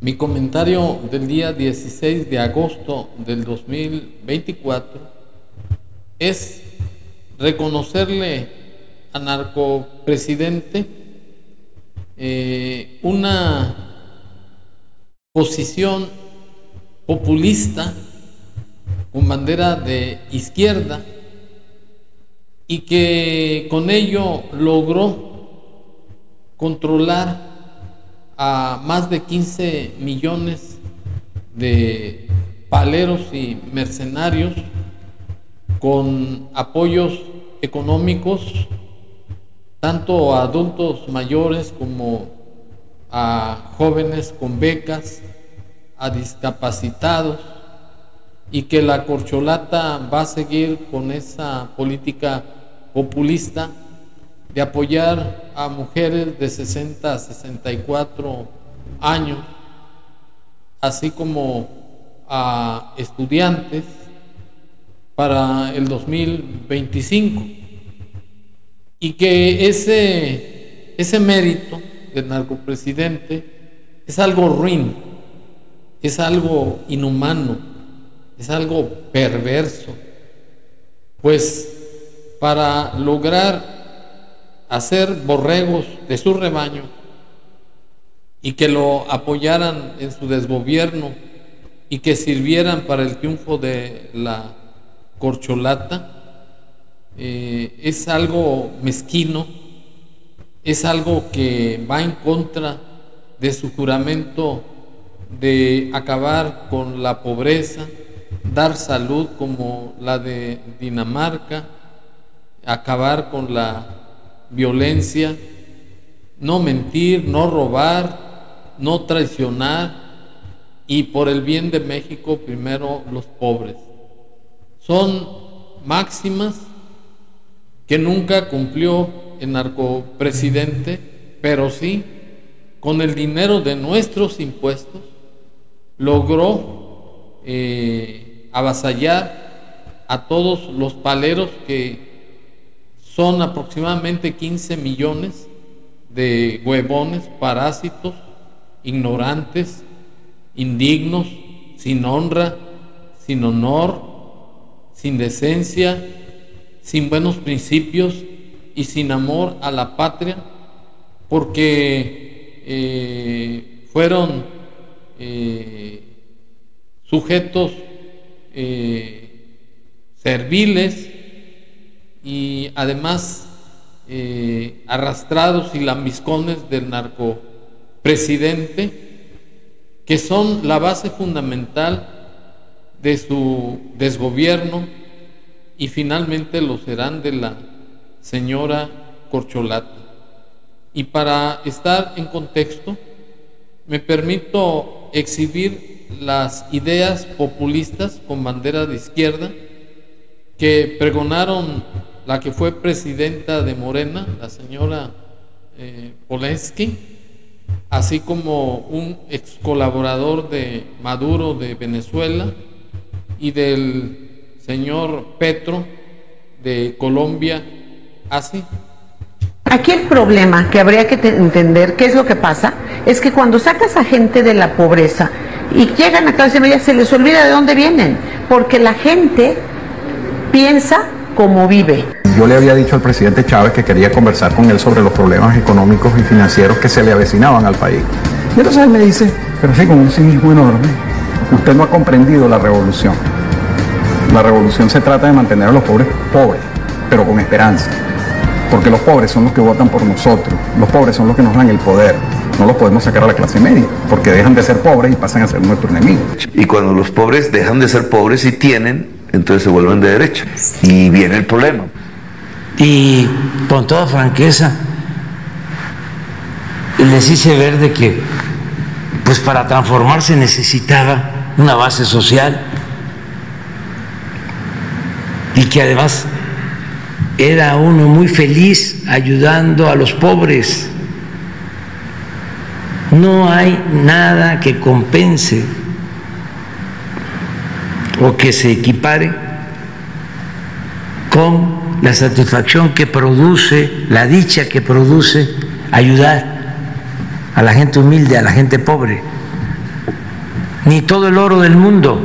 Mi comentario del día 16 de agosto del 2024 es reconocerle al narcopresidente una posición populista con bandera de izquierda y que con ello logró controlar a más de 15 millones de paleros y mercenarios con apoyos económicos tanto a adultos mayores como a jóvenes con becas, a discapacitados, y que la corcholata va a seguir con esa política populista de apoyar a mujeres de 60 a 64 años, así como a estudiantes para el 2025, y que ese mérito del narcopresidente es algo ruin, es algo inhumano, es algo perverso, pues para lograr hacer borregos de su rebaño y que lo apoyaran en su desgobierno y que sirvieran para el triunfo de la corcholata, es algo mezquino, es algo que va en contra de su juramento de acabar con la pobreza, dar salud como la de Dinamarca, acabar con la violencia, no mentir, no robar, no traicionar, y por el bien de México primero los pobres. Son máximas que nunca cumplió el narcopresidente, pero sí, con el dinero de nuestros impuestos, logró avasallar a todos los paleros, que son aproximadamente 15 millones de huevones, parásitos, ignorantes, indignos, sin honra, sin honor, sin decencia, sin buenos principios y sin amor a la patria, porque fueron sujetos serviles y además arrastrados y lambiscones del narcopresidente, que son la base fundamental de su desgobierno y finalmente lo serán de la señora corcholata. Y para estar en contexto, me permito exhibir las ideas populistas con bandera de izquierda que pregonaron la que fue presidenta de Morena, la señora Polensky, así como un ex colaborador de Maduro de Venezuela y del señor Petro de Colombia, así. Aquí el problema que habría que entender, qué es lo que pasa, es que cuando sacas a gente de la pobreza y llegan a clase media, se les olvida de dónde vienen, porque la gente piensa como vive. Yo le había dicho al presidente Chávez que quería conversar con él sobre los problemas económicos y financieros que se le avecinaban al país. Y entonces él me dice, pero sí, con un cinismo enorme, usted no ha comprendido la revolución. La revolución se trata de mantener a los pobres pobres, pero con esperanza. Porque los pobres son los que votan por nosotros, los pobres son los que nos dan el poder. No los podemos sacar a la clase media, porque dejan de ser pobres y pasan a ser nuestros enemigos. Y cuando los pobres dejan de ser pobres y tienen, entonces se vuelven de derecha. Y viene el problema. Y con toda franqueza les hice ver de que pues para transformarse necesitaba una base social y que además era uno muy feliz ayudando a los pobres. No hay nada que compense o que se equipare con la satisfacción que produce, la dicha que produce ayudar a la gente humilde, a la gente pobre. ni todo el oro del mundo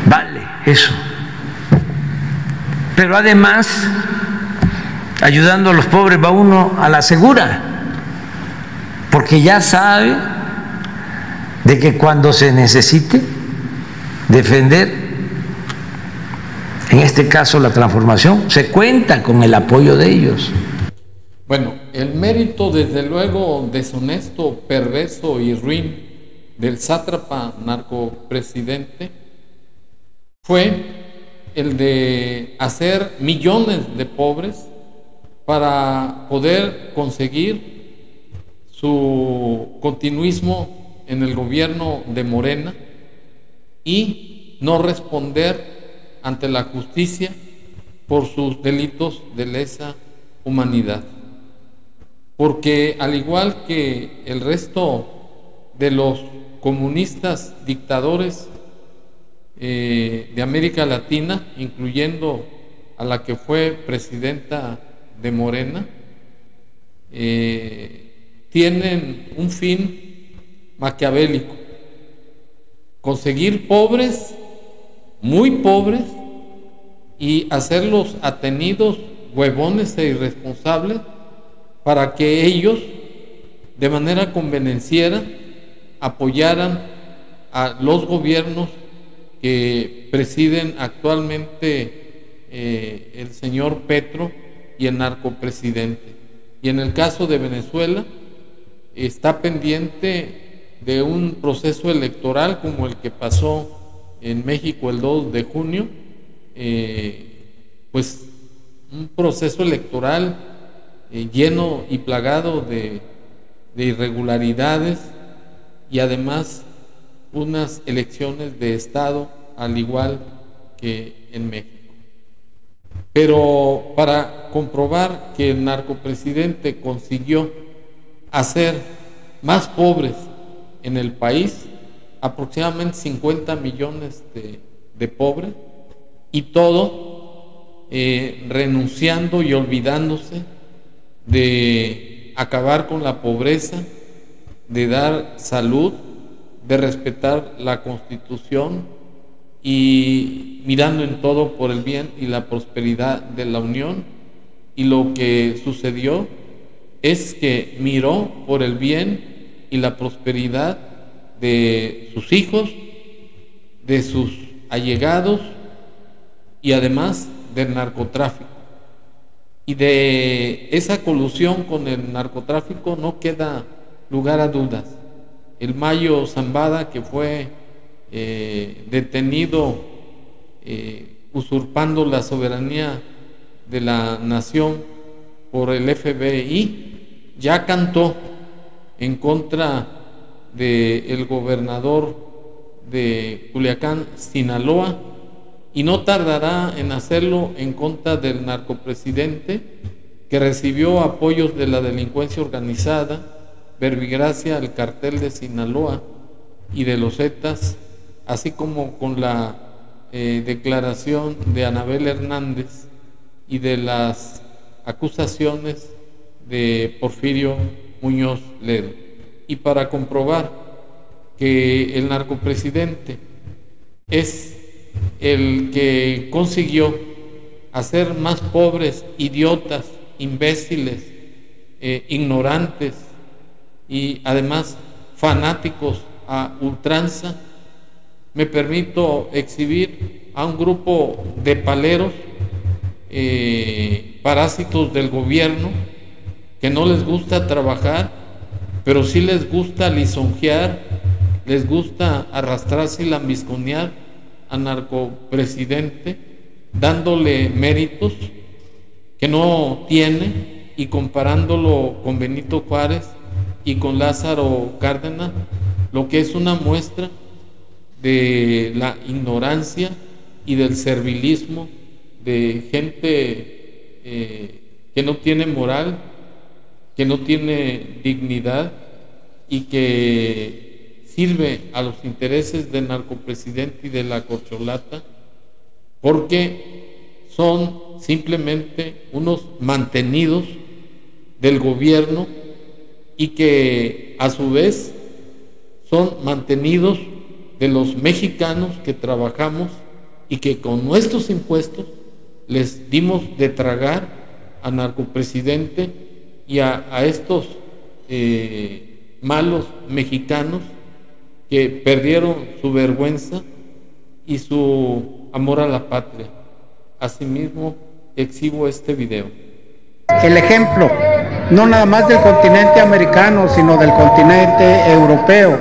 vale eso. Pero además, ayudando a los pobres va uno a la segura, porque ya sabe de que cuando se necesite defender, en este caso la transformación, se cuenta con el apoyo de ellos. Bueno, el mérito desde luego deshonesto, perverso y ruin del sátrapa narcopresidente fue el de hacer millones de pobres para poder conseguir su continuismo en el gobierno de Morena y no responder ante la justicia por sus delitos de lesa humanidad. Porque al igual que el resto de los comunistas dictadores de América Latina, incluyendo a la que fue presidenta de Morena, tienen un fin maquiavélico: conseguir pobres, muy pobres, y hacerlos atenidos, huevones e irresponsables, para que ellos, de manera convenenciera, apoyaran a los gobiernos que presiden actualmente el señor Petro y el narcopresidente. Y en el caso de Venezuela, está pendiente de un proceso electoral como el que pasó en México el 2 de junio, pues un proceso electoral lleno y plagado de irregularidades, y además unas elecciones de Estado al igual que en México. Pero para comprobar que el narcopresidente consiguió hacer más pobres en el país, aproximadamente 50 millones de pobres, y todo renunciando y olvidándose de acabar con la pobreza, de dar salud, de respetar la Constitución, y mirando en todo por el bien y la prosperidad de la Unión. Y lo que sucedió es que miró por el bien y la prosperidad de sus hijos, de sus allegados y además del narcotráfico. Y de esa colusión con el narcotráfico no queda lugar a dudas. El Mayo Zambada, que fue detenido usurpando la soberanía de la nación por el FBI, ya cantó en contra del gobernador de Culiacán, Sinaloa, y no tardará en hacerlo en contra del narcopresidente, que recibió apoyos de la delincuencia organizada, verbigracia al cartel de Sinaloa y de los Zetas, así como con la declaración de Anabel Hernández y de las acusaciones de Porfirio Muñoz Ledo. Y para comprobar que el narcopresidente es el que consiguió hacer más pobres, idiotas, imbéciles, ignorantes y además fanáticos a ultranza, me permito exhibir a un grupo de paleros, parásitos del gobierno, que no les gusta trabajar, pero sí les gusta lisonjear, les gusta arrastrarse y lambisconear al narcopresidente, dándole méritos que no tiene y comparándolo con Benito Juárez y con Lázaro Cárdenas, lo que es una muestra de la ignorancia y del servilismo de gente que no tiene moral, que no tiene dignidad y que sirve a los intereses del narcopresidente y de la corcholata, porque son simplemente unos mantenidos del gobierno, y que a su vez son mantenidos de los mexicanos que trabajamos y que con nuestros impuestos les dimos de tragar al narcopresidente y a estos malos mexicanos que perdieron su vergüenza y su amor a la patria. Asimismo, exhibo este video. El ejemplo, no nada más del continente americano, sino del continente europeo.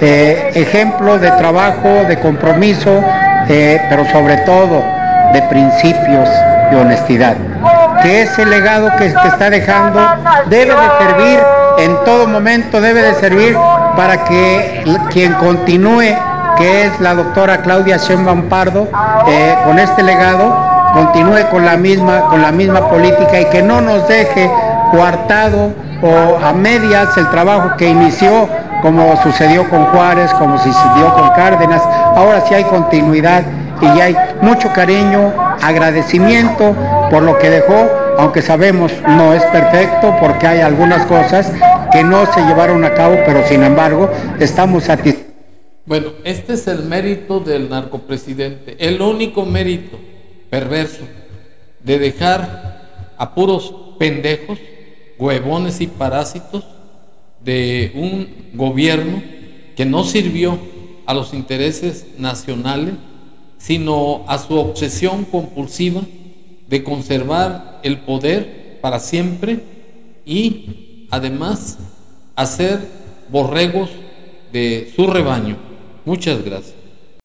Ejemplo de trabajo, de compromiso, pero sobre todo de principios y honestidad. Que ese legado que está dejando debe de servir en todo momento, debe de servir para que quien continúe, que es la doctora Claudia Sheinbaum Pardo, con este legado, continúe con la misma política y que no nos deje coartado o a medias el trabajo que inició, como sucedió con Juárez, como sucedió con Cárdenas. Ahora sí hay continuidad y ya hay mucho cariño, agradecimiento por lo que dejó, aunque sabemos no es perfecto porque hay algunas cosas que no se llevaron a cabo, pero sin embargo estamos satisfechos. Bueno, este es el mérito del narcopresidente, el único mérito perverso de dejar a puros pendejos, huevones y parásitos de un gobierno que no sirvió a los intereses nacionales, sino a su obsesión compulsiva de conservar el poder para siempre y además hacer borregos de su rebaño. Muchas gracias.